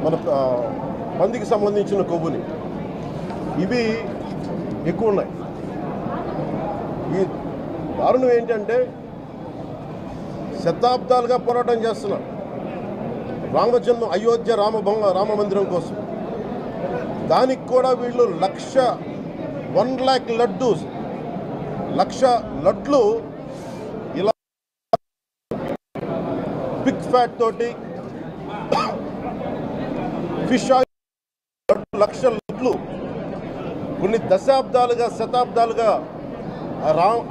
మన పందికి సంబంధించిన కొవ్వుని ఇవి ఎక్కువ ఉన్నాయి. ఈ దారుణం ఏంటంటే శతాబ్దాలుగా పోరాటం చేస్తున్నారు రామజన్మ అయోధ్య రామ మందిరం కోసం. దానికి కూడా వీళ్ళు 1 lakh లడ్డూస్ 1,00,000 లడ్లు ఇలా పిగ్ ఫ్యాట్ తోటి ఫిష్ ఆయిల్ 1,00,000 లడ్లు కొన్ని దశాబ్దాలుగా శతాబ్దాలుగా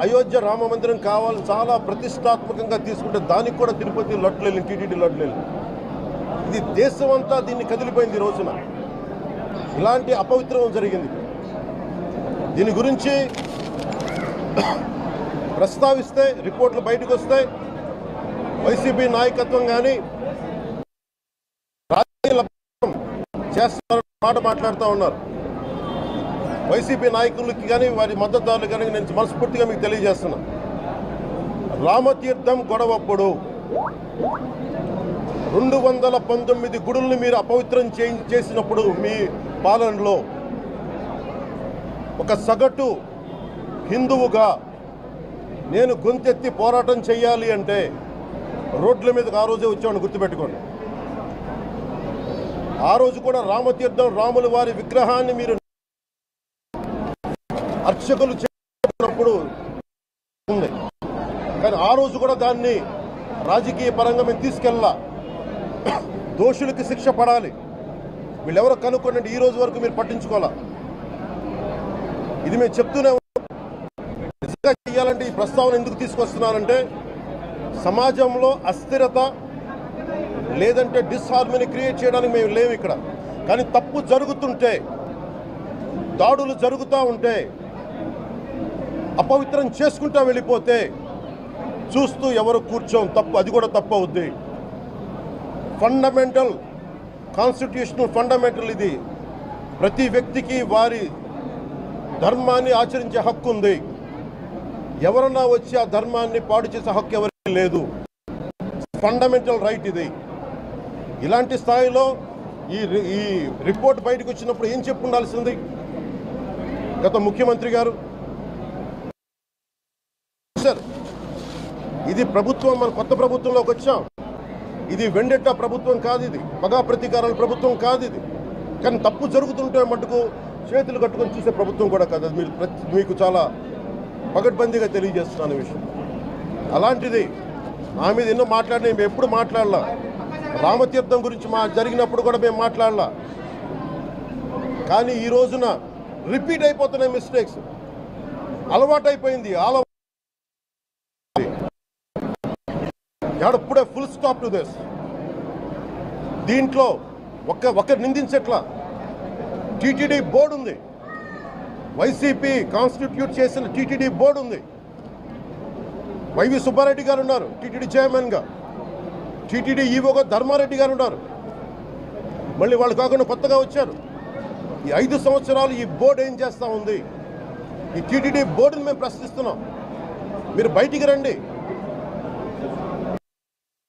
అయోధ్య రామ మందిరం కావాలని చాలా ప్రతిష్టాత్మకంగా తీసుకుంటే దానికి కూడా తిరుపతి లడ్లు వెళ్ళింది, టీటీడీ లడ్లు వెళ్ళింది. ఇది దేశం అంతా దీన్ని కదిలిపోయింది. ఈ రోజున ఇలాంటి అపవిత్రం జరిగింది. దీని గురించి ప్రస్తావిస్తే రిపోర్ట్లు బయటకు వస్తాయి. వైసీపీ నాయకత్వం కానీ రాజకీయ చేస్తారన్న మాట మాట్లాడుతూ ఉన్నారు. వైసీపీ నాయకులకి కానీ వారి మద్దతుదారులు కానీ నేను మనస్ఫూర్తిగా మీకు తెలియజేస్తున్నా, రామతీర్థం గొడవప్పుడు 219 గుడుల్ని మీరు అపవిత్రం చేసినప్పుడు మీ పాలనలో ఒక సగటు హిందువుగా నేను గొంతెత్తి పోరాటం చేయాలి అంటే రోడ్ల మీదకి ఆ రోజే వచ్చామని గుర్తుపెట్టుకోండి. ఆ రోజు కూడా రామతీర్థం రాముల వారి విగ్రహాన్ని మీరు అర్చకులు చేసినప్పుడు ఉంది, కానీ ఆ రోజు కూడా దాన్ని రాజకీయ పరంగా మేము తీసుకెళ్ళా. దోషులకి శిక్ష పడాలి, వీళ్ళెవరో కనుక్కోండి. ఈ రోజు వరకు మీరు పట్టించుకోవాలా. ఇది మేము చెప్తూనే నిజంగా చేయాలంటే ఈ ప్రస్తావన ఎందుకు తీసుకొస్తున్నానంటే సమాజంలో అస్థిరత లేదంటే డిస్హార్మనీ క్రియేట్ చేయడానికి మేము లేవు ఇక్కడ. కానీ తప్పు జరుగుతుంటే, దాడులు జరుగుతూ ఉంటే, అపవిత్రం చేసుకుంటూ వెళ్ళిపోతే చూస్తూ ఎవరు కూర్చోం. తప్పు, అది కూడా తప్పు అవుద్ది. ఫండమెంటల్ కాన్స్టిట్యూషనల్ ఫండమెంటల్ ఇది. ప్రతి వ్యక్తికి వారి ధర్మాన్ని ఆచరించే హక్కు ఉంది. ఎవరన్నా వచ్చి ఆ ధర్మాన్ని పాడు చేసే హక్కు ఎవరికి లేదు. ఫండమెంటల్ రైట్ ఇది. ఇలాంటి స్థాయిలో ఈ రిపోర్ట్ బయటకు వచ్చినప్పుడు ఏం చెప్పు ఉండాల్సింది గత ముఖ్యమంత్రి గారు? సార్, ఇది ప్రభుత్వం, మన కొత్త ప్రభుత్వంలోకి వచ్చాం. ఇది వెండెట్టా ప్రభుత్వం కాదు, ఇది పగా ప్రతీకారాల ప్రభుత్వం కాదు ఇది. కానీ తప్పు జరుగుతుంటే మటుకు చేతులు కట్టుకొని చూసే ప్రభుత్వం కూడా కాదు. అది మీకు చాలా పగడ్బందీగా తెలియజేస్తున్నాను విషయం. అలాంటిది నా మీద ఎన్నో మాట్లాడినా మేము ఎప్పుడు మాట్లాడలా. రామతీర్థం గురించి జరిగినప్పుడు కూడా మేము మాట్లాడలా. కానీ ఈ రోజున రిపీట్ అయిపోతున్నాయి మిస్టేక్స్. అలవాటైపోయింది. ఇప్పుడే ఫుల్ స్టాప్ టు దిస్. దీంట్లో ఒక్కరు నిందించట్లా. టీటీడీ బోర్డు ఉంది, వైసీపీ కాన్స్టిట్యూట్ చేసిన టీటీడీ బోర్డు ఉంది. వైవి సుబ్బారెడ్డి గారు ఉన్నారు టీటీడీ చైర్మన్గా. టీటీడీ ఈవోగా ధర్మారెడ్డి గారు ఉన్నారు. మళ్ళీ వాళ్ళు కాకుండా కొత్తగా వచ్చారు. ఈ 5 సంవత్సరాలు ఈ బోర్డు ఏం చేస్తూ ఉంది? ఈ టీటీడీ బోర్డుని మేము ప్రశ్నిస్తున్నాం. మీరు బయటికి రండి.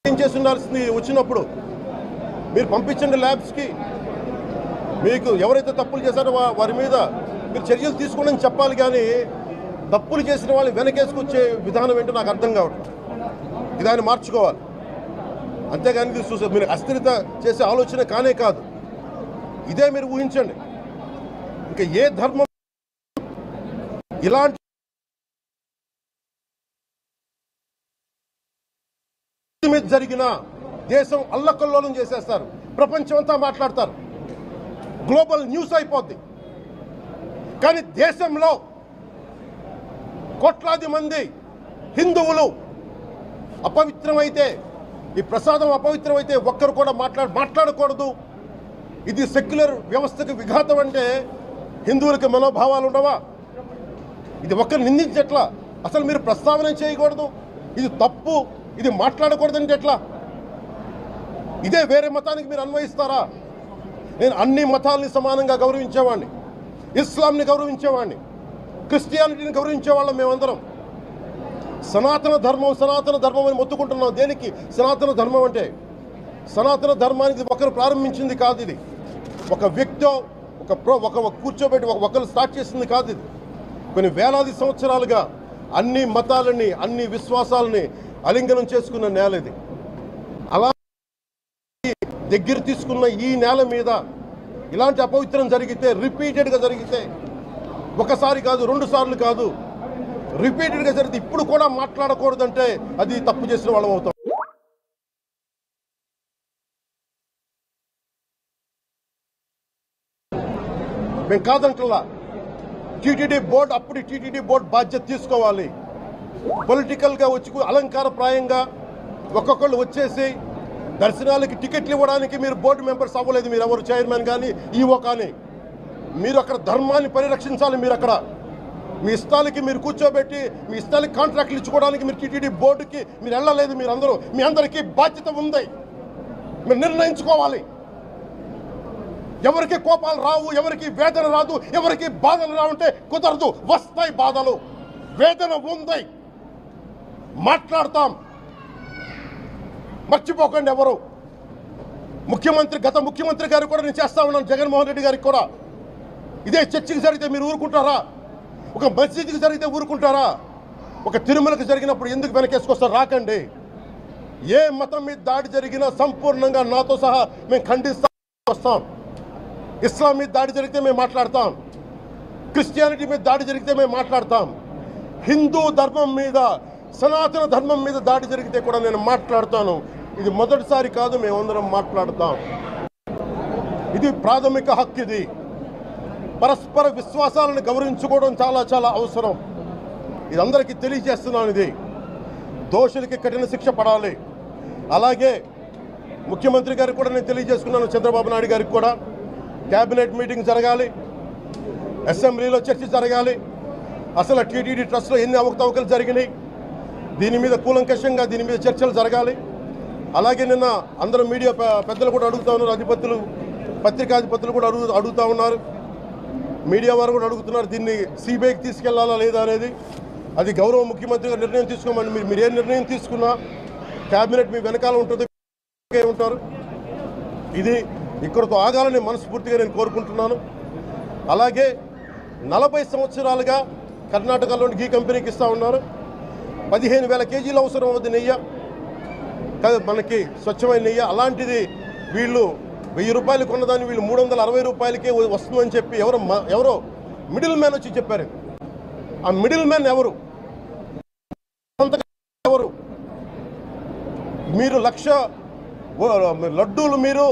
ఏం చేసి ఉండాల్సింది? వచ్చినప్పుడు మీరు పంపించండి ల్యాబ్స్కి. మీకు ఎవరైతే తప్పులు చేశారో వారి మీద మీరు చర్యలు తీసుకోండి చెప్పాలి. కానీ తప్పులు చేసిన వాళ్ళని వెనకేసుకొచ్చే విధానం ఏంటో నాకు అర్థం కావడం. దాన్ని మార్చుకోవాలి. అంతేగాని చూసే మీరు అస్థిరత చేసే ఆలోచన కానే కాదు. ఇదే మీరు ఊహించండి. ఇంకా ఏ ధర్మం ఇలాంటి మీద జరిగినా దేశం అల్లకల్లోలం చేసేస్తారు. ప్రపంచం అంతా మాట్లాడతారు. గ్లోబల్ న్యూస్ అయిపోద్ది. కానీ దేశంలో కోట్లాది మంది హిందువులు అపవిత్రమైతే, ఈ ప్రసాదం అపవిత్రమైతే ఒక్కరు కూడా మాట్లాడకూడదు. ఇది సెక్యులర్ వ్యవస్థకు విఘాతం అంటే హిందువులకి మనోభావాలు ఉండవా? ఇది ఒక్కరు నిందించట్లా. అసలు మీరు ప్రస్తావన చేయకూడదు, ఇది తప్పు, ఇది మాట్లాడకూడదంటే ఎట్లా? ఇదే వేరే మతానికి మీరు అన్వయిస్తారా? నేను అన్ని మతాలని సమానంగా గౌరవించేవాడిని. ఇస్లాంని గౌరవించేవాడిని, క్రిస్టియానిటీని గౌరవించేవాళ్ళం. మేమందరం సనాతన ధర్మం అని మొత్తుకుంటున్నాం. దేనికి సనాతన ధర్మం అంటే? సనాతన ధర్మానికి ఒకరు ప్రారంభించింది కాదు. ఇది ఒక వ్యక్తి ఒక కూర్చోబెట్టి ఒకరు స్టార్ట్ చేసింది కాదు. ఇది కొన్ని వేలాది సంవత్సరాలుగా అన్ని మతాలని అన్ని విశ్వాసాలని అలింగనం చేసుకున్న నేల ఇది. అలా దగ్గర తీసుకున్న ఈ నేల మీద ఇలాంటి అపవిత్రం జరిగితే, రిపీటెడ్గా జరిగితే, ఒకసారి కాదు 2 సార్లు కాదు, రిపీటెడ్గా జరిగితే ఇప్పుడు కూడా మాట్లాడకూడదంటే అది తప్పు చేసిన వాళ్ళం అవుతాం. మేము కాదంటలా. టీటీడీ బోర్డు అప్పుడు టీటీడీ బోర్డు బాధ్యత తీసుకోవాలి. పొలిటికల్గా వచ్చి అలంకారప్రాయంగా ఒక్కొక్కళ్ళు వచ్చేసి దర్శనాలకి టికెట్లు ఇవ్వడానికి మీరు బోర్డు మెంబర్స్ అవ్వలేదు. మీరు ఎవరు చైర్మన్ కానీ ఈవో కానీ. మీరు అక్కడ ధర్మాన్ని పరిరక్షించాలి. మీరు అక్కడ మీ ఇష్టాలకి మీరు కూర్చోబెట్టి మీ ఇష్టాలకి కాంట్రాక్ట్లు ఇచ్చుకోవడానికి మీరు టీటీడీ బోర్డుకి మీరు వెళ్ళలేదు. మీరందరూ మీ అందరికీ బాధ్యత ఉంది. మీరు నిర్ణయించుకోవాలి. ఎవరికి కోపాలు రావు, ఎవరికి వేదన రాదు, ఎవరికి బాధలు రావంటే కుదరదు. వస్తాయి బాధలు, వేదన ఉంది, మాట్లాడతాం. మర్చిపోకండి ఎవరు. గత ముఖ్యమంత్రి గారు కూడా నేను చేస్తా ఉన్నాను, జగన్మోహన్ రెడ్డి గారికి కూడా. ఇదే చర్చికి జరిగితే మీరు ఊరుకుంటారా? ఒక మసీదుకి జరిగితే ఊరుకుంటారా? ఒక తిరుమలకు జరిగినప్పుడు ఎందుకు వెనకేసుకొస్తారు? రాకండి. ఏ మతం మీద దాడి జరిగినా సంపూర్ణంగా నాతో సహా మేము ఖండిస్తాం, వస్తాం. ఇస్లాం మీద దాడి జరిగితే మేము మాట్లాడతాం. క్రిస్టియానిటీ మీద దాడి జరిగితే మేము మాట్లాడతాం. హిందూ ధర్మం మీద, సనాతన ధర్మం మీద దాడి జరిగితే కూడా నేను మాట్లాడతాను. ఇది మొదటిసారి కాదు, మేమందరం మాట్లాడతాం. ఇది ప్రాథమిక హక్కు. ఇది పరస్పర విశ్వాసాలను గౌరవించుకోవడం చాలా చాలా అవసరం. ఇది అందరికీ తెలియజేస్తున్నాను. ఇది దోషులకి కఠిన శిక్ష పడాలి. అలాగే ముఖ్యమంత్రి గారికి కూడా నేను తెలియజేసుకున్నాను, చంద్రబాబు నాయుడు గారికి కూడా. క్యాబినెట్ మీటింగ్ జరగాలి, అసెంబ్లీలో చర్చ జరగాలి. అసలు టీటీడీ ట్రస్ట్లో ఎన్ని అవకతవకలు జరిగినాయి, దీని మీద కూలంకషంగా దీని మీద చర్చలు జరగాలి. అలాగే నిన్న అందరూ మీడియా పెద్దలు కూడా అడుగుతూ ఉన్నారు, అధిపతులు, పత్రికాధిపతులు కూడా అడుగుతూ ఉన్నారు, మీడియా వారు కూడా అడుగుతున్నారు, దీన్ని సిబిఐకి తీసుకెళ్లాలా లేదా అనేది. అది గౌరవ ముఖ్యమంత్రి గారు నిర్ణయం తీసుకోమని. మీరు ఏ నిర్ణయం తీసుకున్నా క్యాబినెట్ మీ వెనకాల ఉంటుంది, ఉంటారు. ఇది ఇక్కడతో ఆగాలని మనస్ఫూర్తిగా నేను కోరుకుంటున్నాను. అలాగే 40 సంవత్సరాలుగా కర్ణాటకలోని గీ కంపెనీకి ఇస్తూ ఉన్నారు. 15,000 కేజీలు అవసరం అవుతుంది నెయ్యి, మనకి స్వచ్ఛమైన నెయ్యి. అలాంటిది వీళ్ళు 1000 రూపాయలు కొన్నదాన్ని వీళ్ళు 360 రూపాయలకే వస్తుందని చెప్పి ఎవరో మిడిల్ మ్యాన్ వచ్చి చెప్పారు. ఆ మిడిల్ మ్యాన్ ఎవరు? మీరు 1,00,000 లడ్డూలు మీరు